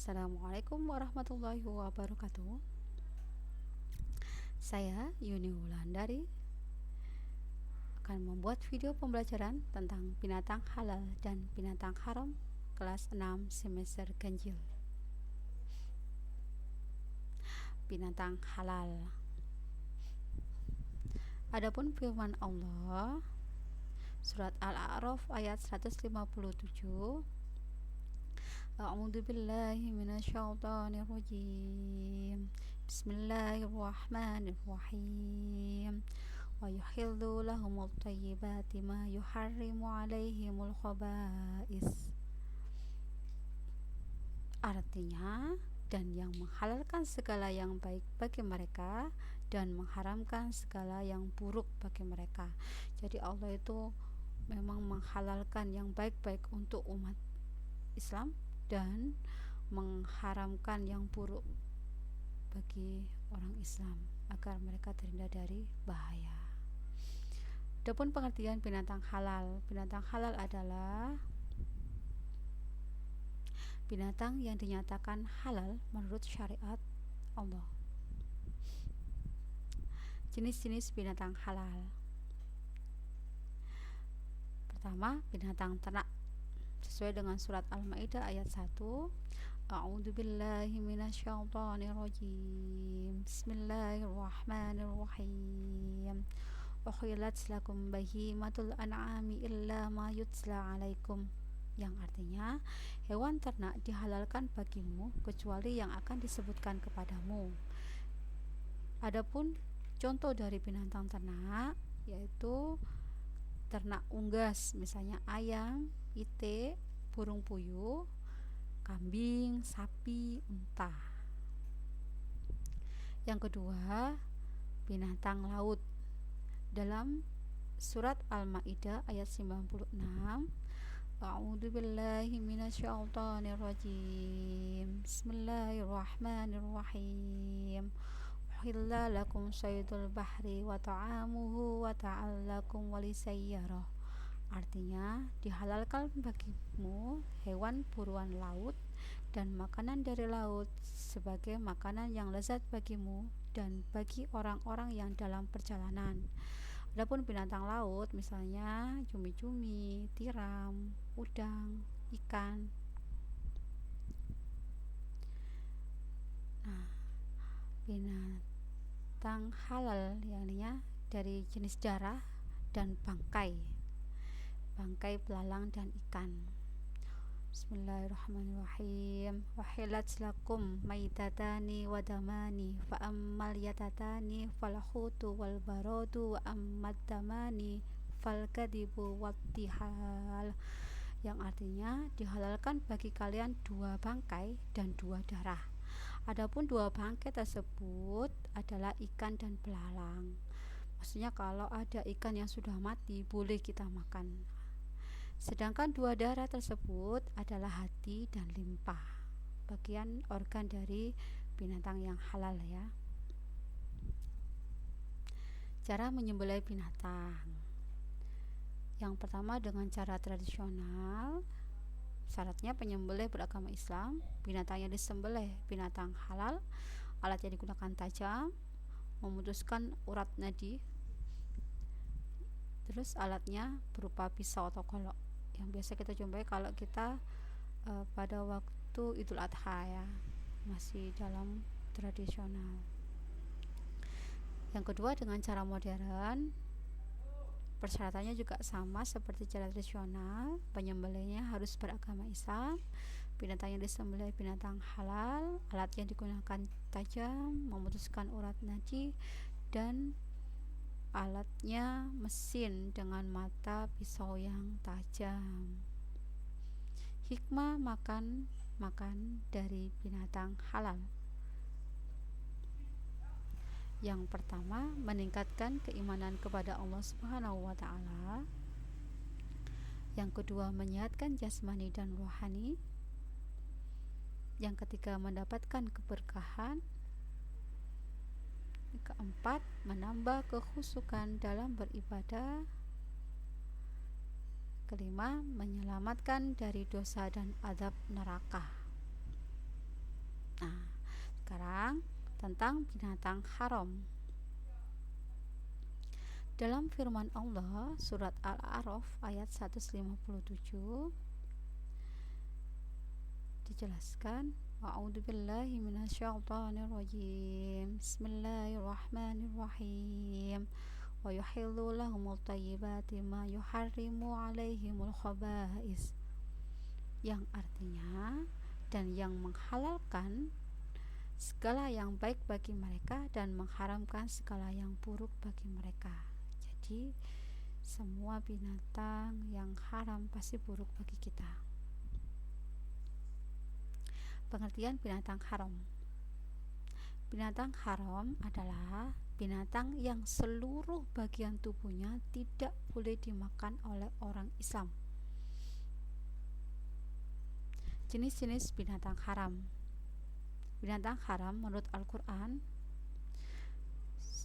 Assalamualaikum warahmatullahi wabarakatuh. Saya Yuni Wulandari akan membuat video pembelajaran tentang binatang halal dan binatang haram kelas 6 semester ganjil. Binatang halal. Adapun firman Allah surat Al-A'raf ayat 157, A'udzu billahi minasyaitonir rajim. Bismillahirrahmanirrahim. Wa yuhillu lahumut thayyibati ma yuharrimu 'alaihimul khaba'is. Artinya, dan yang menghalalkan segala yang baik bagi mereka dan mengharamkan segala yang buruk bagi mereka. Jadi Allah itu memang menghalalkan yang baik-baik untuk umat Islam dan mengharamkan yang buruk bagi orang Islam agar mereka terhindar dari bahaya. Adapun pengertian binatang halal adalah binatang yang dinyatakan halal menurut syariat Allah. Jenis-jenis binatang halal. Pertama, binatang ternak sesuai dengan surat Al-Maidah ayat 1. A'udzu billahi minasyaitonir rajim. Bismillahirrahmanirrahim. Uhillat lakum bahimatul an'ami illa ma yutla 'alaikum. Yang artinya, hewan ternak dihalalkan bagimu kecuali yang akan disebutkan kepadamu. Adapun contoh dari binatang ternak yaitu ternak unggas, misalnya ayam, itik, burung puyuh, kambing, sapi, unta. Yang kedua, binatang laut. Dalam surat Al-Maidah ayat 96, A'udzu billahi minasyaitonir rajim. Bismillahirrahmanirrahim. Uhilla lakum saydul bahri wa ta'amuhu wa ta'allakum walisayyarah. Artinya, dihalalkan bagimu hewan buruan laut dan makanan dari laut sebagai makanan yang lezat bagimu dan bagi orang-orang yang dalam perjalanan. Adapun binatang laut misalnya cumi-cumi, tiram, udang, ikan. Nah, binatang halal yakni dari jenis darah dan bangkai belalang dan ikan. Bismillahirrahmanirrahim. Wahilat lakum maitatani wa damani fa ammal yatatani fal hutu wal baradu wa ammad damani fal kadibu wat tihal. Yang artinya dihalalkan bagi kalian dua bangkai dan dua darah. Adapun dua bangkai tersebut adalah ikan dan belalang. Maksudnya kalau ada ikan yang sudah mati boleh kita makan. Sedangkan dua darah tersebut adalah hati dan limpa, bagian organ dari binatang yang halal ya. Cara menyembelih binatang. Yang pertama dengan cara tradisional. Syaratnya penyembelih beragama Islam, binatang yang disembelih binatang halal, alat yang digunakan tajam, memutuskan urat nadi. Terus alatnya berupa pisau atau golok yang biasa kita jumpai kalau kita pada waktu Idul Adha ya, masih dalam tradisional. Yang kedua dengan cara modern, persyaratannya juga sama seperti cara tradisional, penyembelihnya harus beragama Islam, binatang yang disembelih binatang halal, alat yang digunakan tajam, memutuskan urat nadi, dan alatnya mesin dengan mata pisau yang tajam. Hikmah makan dari binatang halal. Yang pertama, meningkatkan keimanan kepada Allah Subhanahu wa taala. Yang kedua, menyehatkan jasmani dan rohani. Yang ketiga, mendapatkan keberkahan. Keempat, menambah kekhusyukan dalam beribadah. Kelima, menyelamatkan dari dosa dan azab neraka. Nah, sekarang tentang binatang haram. Dalam firman Allah surat Al-A'raf ayat 157 dijelaskan, A'udzubillahi minasyaitonirrajim. Bismillahirrahmanirrahim. Wa yuhillu lahumut thayyibati ma yuharrimu 'alaihimul khaba'is. Yang artinya, dan yang menghalalkan segala yang baik bagi mereka dan mengharamkan segala yang buruk bagi mereka. Jadi semua binatang yang haram pasti buruk bagi kita. Pengertian binatang haram. Binatang haram adalah binatang yang seluruh bagian tubuhnya tidak boleh dimakan oleh orang Islam. Jenis-jenis binatang haram. Binatang haram menurut Al-Quran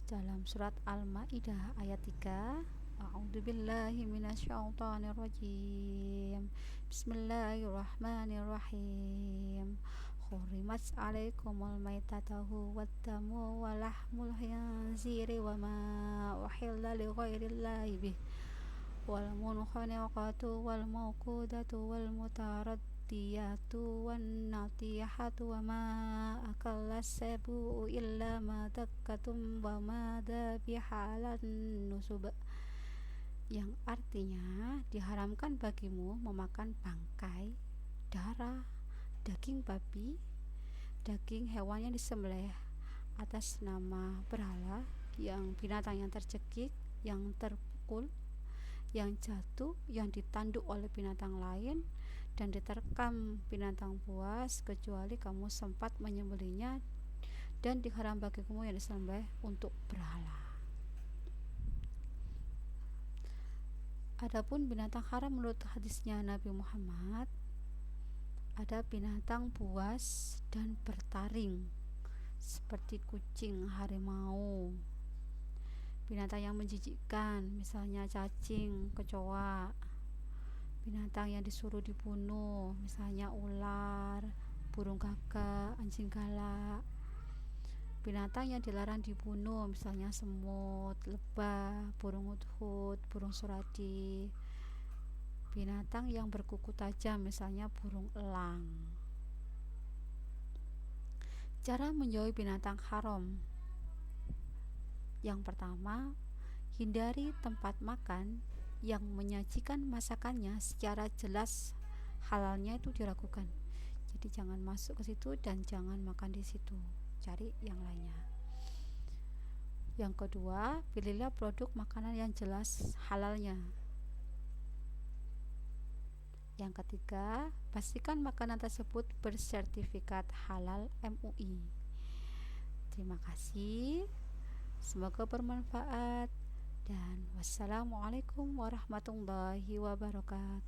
dalam surat Al-Ma'idah ayat 3, A'udzubillahi minasyaitonirrajim. Bismillahirrahmanirrahim. Hurrimat 'alaikumul maitatahu waddamu wa lahmul khinziri wa ma uhilla li ghairillahi bih wal munkhaniqatu wal mawqudatu wal mutaraddiyatu wan natihatu wa ma akallas sabu illa ma takkatum wa ma dhabiha 'alan nusub. Yang artinya diharamkan bagimu memakan bangkai, darah, daging babi, daging hewan yang disembelih atas nama berhala, yang binatang yang tercekik, yang terpukul, yang jatuh, yang ditanduk oleh binatang lain, dan diterkam binatang buas kecuali kamu sempat menyembelihnya, dan diharam bagimu yang disembelih untuk berhala. Adapun binatang haram menurut hadisnya Nabi Muhammad, ada binatang buas dan bertaring seperti kucing, harimau, binatang yang menjijikkan misalnya cacing, kecoa, binatang yang disuruh dibunuh misalnya ular, burung gagak, anjing galak, binatang yang dilarang dibunuh misalnya semut, lebah, burung hudhud, burung suradi, binatang yang berkuku tajam misalnya burung elang. Cara menjauhi binatang haram. Yang pertama, hindari tempat makan yang menyajikan masakannya secara jelas halalnya itu diragukan. Jadi jangan masuk ke situ dan jangan makan di situ. Cari yang lainnya. Yang kedua, pilihlah produk makanan yang jelas halalnya. Yang ketiga, pastikan makanan tersebut bersertifikat halal MUI. Terima kasih. Semoga bermanfaat dan wassalamualaikum warahmatullahi wabarakatuh.